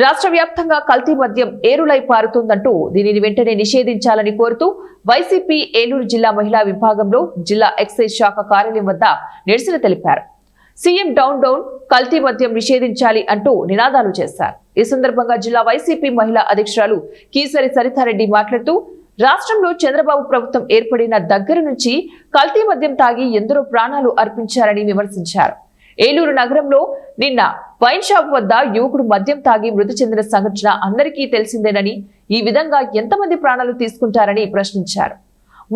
రాష్ట్ర వ్యాప్తంగా కల్తీ మద్యం ఏరులై పారుతోందంటూ దీనిని వెంటనే నిషేధించాలని కోరుతూ వైసీపీ ఏలూరు జిల్లా మహిళా విభాగంలో జిల్లా ఎక్సైజ్ శాఖ కార్యాలయం వద్ద నిరసన తెలిపారు. సీఎం డౌన్ డౌన్ కల్తీ మద్యం నిషేధించాలి అంటూ నినాదాలు చేశారు. ఈ సందర్భంగా జిల్లా వైసీపీ మహిళా అధ్యక్షురాలు కీసరి సరితారెడ్డి మాట్లాడుతూ రాష్ట్రంలో చంద్రబాబు ప్రభుత్వం ఏర్పడిన దగ్గర నుంచి కల్తీ మద్యం తాగి ఎందరో ప్రాణాలు అర్పించారని విమర్శించారు. ఏలూరు నగరంలో నిన్న వైన్ షాప్ వద్ద యువకుడు మద్యం తాగి మృతి చెందిన సంఘటన అందరికీ తెలిసిందేనని, ఈ విధంగా ఎంతమంది ప్రాణాలు తీసుకుంటారని ప్రశ్నించారు.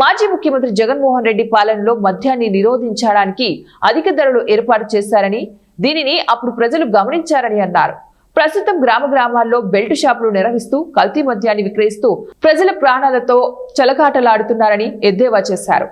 మాజీ ముఖ్యమంత్రి జగన్మోహన్ రెడ్డి పాలనలో మద్యాన్ని నిరోధించడానికి అధిక ధరలు ఏర్పాటు చేశారని, దీనిని అప్పుడు ప్రజలు గమనించారని అన్నారు. ప్రస్తుతం గ్రామాల్లో బెల్ట్ షాపులు నిర్వహిస్తూ కల్తీ మద్యాన్ని విక్రయిస్తూ ప్రజల ప్రాణాలతో చలకాటలాడుతున్నారని ఎద్దేవా చేశారు.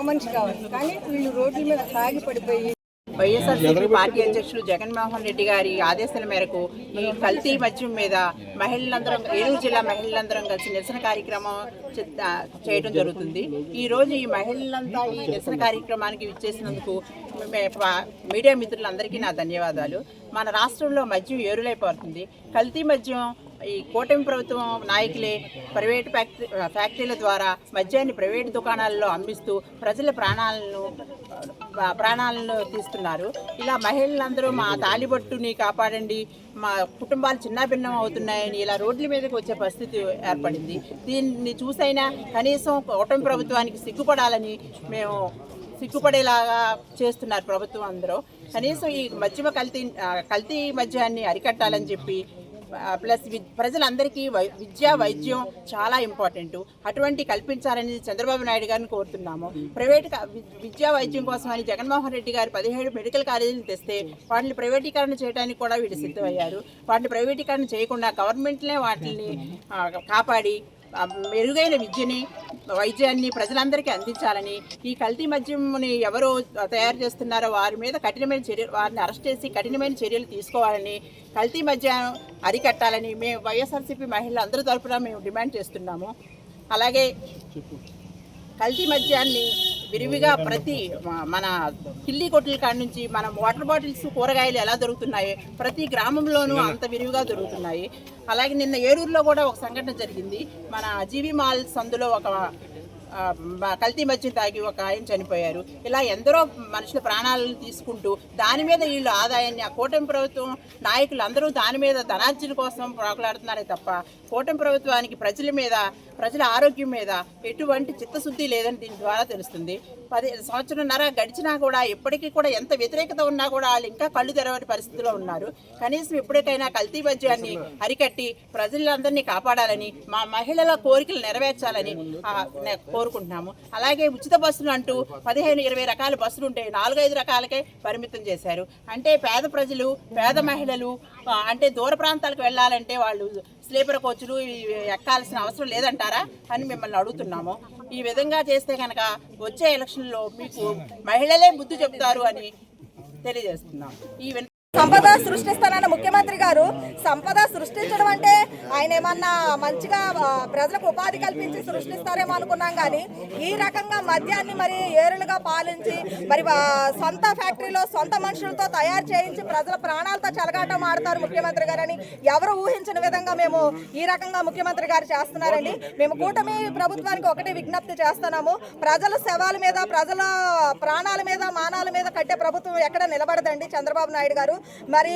మనిషి కావాలి కానీ వీళ్ళు రోడ్ల మీద తాగి పడిపోయి వైఎస్ఆర్సీపీ పార్టీ అధ్యక్షులు జగన్మోహన్ రెడ్డి గారి ఆదేశాల మేరకు ఈ కల్తీ మద్యం మీద మహిళలందరం ఏలూరు జిల్లా మహిళలందరం కలిసి నిరసన కార్యక్రమం చేయడం జరుగుతుంది. ఈరోజు ఈ మహిళలంతా ఈ నిరసన కార్యక్రమానికి విచ్చేసినందుకు మీడియా మిత్రులందరికీ నా ధన్యవాదాలు. మన రాష్ట్రంలో మద్యం ఏరులైపోతుంది. కల్తీ మద్యం ఈ కూటమి ప్రభుత్వం నాయకులే ప్రైవేటు ఫ్యాక్టరీల ద్వారా మద్యాన్ని ప్రైవేటు దుకాణాల్లో అమ్మిస్తూ ప్రజల ప్రాణాలను తీస్తున్నారు. ఇలా మహిళలందరూ మా తాలిబొట్టుని కాపాడండి, మా కుటుంబాలు చిన్నాభిన్నం అవుతున్నాయని ఇలా రోడ్ల మీదకి వచ్చే పరిస్థితి ఏర్పడింది. దీన్ని చూసైనా కనీసం కూటమి ప్రభుత్వానికి సిగ్గుపడాలని మేము సిగ్గుపడేలాగా చేస్తున్నారు ప్రభుత్వం అందరూ. కనీసం ఈ కల్తీ మద్యాన్ని అరికట్టాలని చెప్పి ప్లస్ ప్రజలందరికీ విద్య వైద్యం చాలా ఇంపార్టెంట్, అటువంటి కల్పించాలని చంద్రబాబు నాయుడు గారిని కోరుతున్నాము. ప్రైవేట్ విద్యా వైద్యం కోసం అని జగన్మోహన్ రెడ్డి గారు 17 మెడికల్ కాలేజీలు తెస్తే వాటిని ప్రైవేటీకరణ చేయడానికి కూడా వీళ్ళు సిద్ధమయ్యారు. వాటిని ప్రైవేటీకరణ చేయకుండా గవర్నమెంట్లే వాటిని కాపాడి మెరుగైన విద్యని వైద్యాన్ని ప్రజలందరికీ అందించాలని, ఈ కల్తీ మద్యంని ఎవరు తయారు చేస్తున్నారో వారి మీద వారిని అరెస్ట్ చేసి కఠినమైన చర్యలు తీసుకోవాలని, కల్తీ మద్యం అరికట్టాలని మేము వైఎస్ఆర్సీపీ మహిళలు అందరి తరఫున మేము డిమాండ్ చేస్తున్నాము. అలాగే కల్తీ మద్యాన్ని విరివిగా ప్రతి మన కిల్లీ కొట్ల కాడ నుంచి మనం వాటర్ బాటిల్స్ కూరగాయలు ఎలా దొరుకుతున్నాయి ప్రతి గ్రామంలోనూ అంత విరివిగా దొరుకుతున్నాయి. అలాగే నిన్న ఏలూరులో కూడా ఒక సంఘటన జరిగింది. మన జీవి మాల్ సందులో ఒక కల్తీ మద్యం తాగి ఒక ఆయన చనిపోయారు. ఇలా ఎందరో మనుషుల ప్రాణాలను తీసుకుంటూ దాని మీద వీళ్ళు ఆదాయాన్ని ఆ కూటమి ప్రభుత్వం నాయకులు అందరూ దాని మీద ధనార్జన కోసం పోరాడుతున్నారే తప్ప కూటమి ప్రభుత్వానికి ప్రజల ఆరోగ్యం మీద ఎటువంటి చిత్తశుద్ధి లేదని దీని ద్వారా తెలుస్తుంది. 10 సంవత్సరంన్నర గడిచినా కూడా ఇప్పటికీ కూడా ఎంత వ్యతిరేకత ఉన్నా కూడా వాళ్ళు ఇంకా కళ్ళు తెరవని పరిస్థితిలో ఉన్నారు. కనీసం ఇప్పటికైనా కల్తీ మద్యాన్ని అరికట్టి ప్రజలందరినీ కాపాడాలని, మా మహిళల కోరికలు నెరవేర్చాలని కోరుకుంటున్నాము. అలాగే ఉచిత బస్సులు అంటూ 15-20 రకాల బస్సులు ఉంటే 4-5 రకాలకే పరిమితం చేశారు. అంటే పేద ప్రజలు, పేద మహిళలు అంటే దూర ప్రాంతాలకు వెళ్ళాలంటే వాళ్ళు స్లీపర్ కోచ్లు ఎక్కాల్సిన అవసరం లేదంటారా అని మిమ్మల్ని అడుగుతున్నాము. ఈ విధంగా చేస్తే కనుక వచ్చే ఎలక్షన్లో మీకు మహిళలే బుద్ధి చెప్తారు అని తెలియజేస్తున్నాం. సంపద సృష్టిస్తానన్న ముఖ్యమంత్రి గారు సంపద సృష్టించడం అంటే ఆయన ఏమన్నా మంచిగా ప్రజలకు ఉపాధి కల్పించి సృష్టిస్తారేమో అనుకున్నాం. కానీ ఈ రకంగా మద్యాన్ని మరి ఏరులుగా పాలించి మరి సొంత ఫ్యాక్టరీలో సొంత మనుషులతో తయారు చేయించి ప్రజల ప్రాణాలతో చెలగాటం ఆడతారు ముఖ్యమంత్రి గారు అని ఎవరు ఊహించిన విధంగా మేము ఈ రకంగా ముఖ్యమంత్రి గారు చేస్తున్నారండి. మేము కూటమి ప్రభుత్వానికి ఒకటే విజ్ఞప్తి చేస్తున్నాము. ప్రజల శవాల మీద, ప్రజల ప్రాణాల మీద, మానాల మీద కట్టే ప్రభుత్వం ఎక్కడ నిలబడదండి చంద్రబాబు నాయుడు గారు. మరి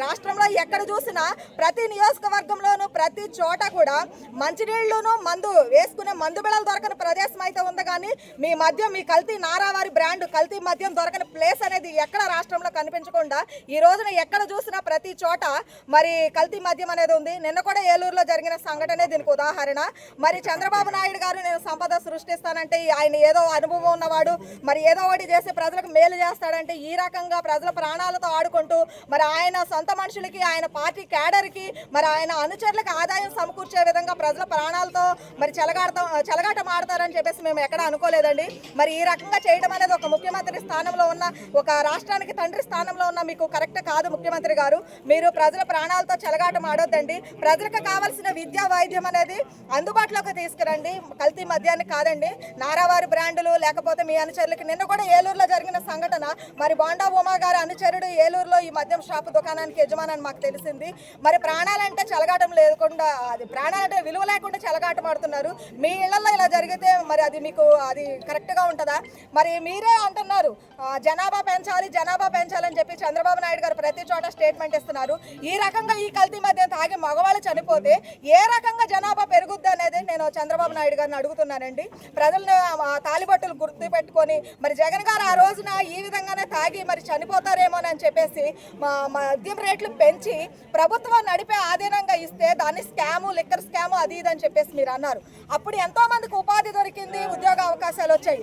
రాష్ట్రంలో ఎక్కడ చూసినా ప్రతి నియోజకవర్గంలోనూ ప్రతి చోట కూడా మంచినీళ్లును మందు వేసుకునే మందు బిళ్ళలు దొరకని ప్రదేశం అయితే ఉంది, కానీ మీ మద్యం, మీ కల్తీ నారావారి బ్రాండ్ కల్తీ మద్యం దొరకని ప్లేస్ అనేది ఎక్కడ రాష్ట్రంలో కనిపించకుండా ఈ రోజున ఎక్కడ చూసినా ప్రతి చోట మరి కల్తీ మద్యం అనేది ఉంది. నిన్న కూడా ఏలూరులో జరిగిన సంఘటనే దీనికి ఉదాహరణ. మరి చంద్రబాబు నాయుడు గారు నేను సంపద సృష్టిస్తానంటే ఆయన ఏదో అనుభవం ఉన్నవాడు, మరి ఏదో ఒకటి చేసి ప్రజలకు మేలు చేస్తాడంటే ఈ రకంగా ప్రజల ప్రాణాలతో ఆడుకుంటూ మరి ఆయన సొంత మనుషులకి, ఆయన పార్టీ క్యాడర్కి, మరి ఆయన అనుచరులకు ఆదాయం సమకూర్చే విధంగా ప్రజల ప్రాణాలతో మరి చెలగాటం ఆడతారని చెప్పేసి మేము ఎక్కడ అనుకోలేదండి. మరి ఈ రకంగా చేయడం అనేది ఒక ముఖ్యమంత్రి స్థానంలో ఉన్న, ఒక రాష్ట్రానికి తండ్రి స్థానంలో ఉన్న మీకు కరెక్ట్ కాదు ముఖ్యమంత్రి గారు. మీరు ప్రజల ప్రాణాలతో చెలగాటం ఆడొద్దండి. ప్రజలకు కావాల్సిన విద్యా వైద్యం అనేది అందుబాటులోకి తీసుకురండి, కల్తీ మద్యాన్ని కాదండి. నారావారి బ్రాండులు లేకపోతే మీ అనుచరులకి నిన్న కూడా ఏలూరులో జరిగిన సంఘటన, మరి బోండా ఉమా గారి అనుచరుడు ఏలూరులో ఈ మద్యం షాపు దుకాణానికి యజమాని మాకు తెలిసింది. మరి ప్రాణాలంటే చెలగాటం లేకుండా, అది ప్రాణాలంటే విలువ లేకుండా చెలగాటం ఆడుతున్నారు. మీ ఇళ్లలో ఇలా జరిగితే మరి అది మీకు అది కరెక్ట్గా ఉంటుందా? మరి మీరే అంటున్నారు జనాభా పెంచాలని చెప్పి చంద్రబాబు నాయుడు గారు ప్రతి చోట స్టేట్మెంట్ ఇస్తున్నారు. ఈ రకంగా ఈ కల్తీ మద్యం తాగి మగవాళ్ళు చనిపోతే ఏ రకంగా జనాభా పెరుగుద్ది అనేది నేను చంద్రబాబు నాయుడు గారిని అడుగుతున్నానండి. ప్రజలను తాలిబట్టులు గుర్తు పెట్టుకొని మరి జగన్ గారు ఆ రోజున ఈ విధంగానే తాగి మరి చనిపోతారేమోనని చెప్పేసి మద్యం రేట్లు పెంచి ప్రభుత్వం నడిపే ఆధీనంగా ఇస్తే దాన్ని స్కాము, లిక్కర్ స్కాము అది ఇది అని చెప్పేసి మీరు అన్నారు. అప్పుడు ఎంతో మందికి ఉపాధి దొరికింది, ఉద్యోగ అవకాశాలు వచ్చాయి.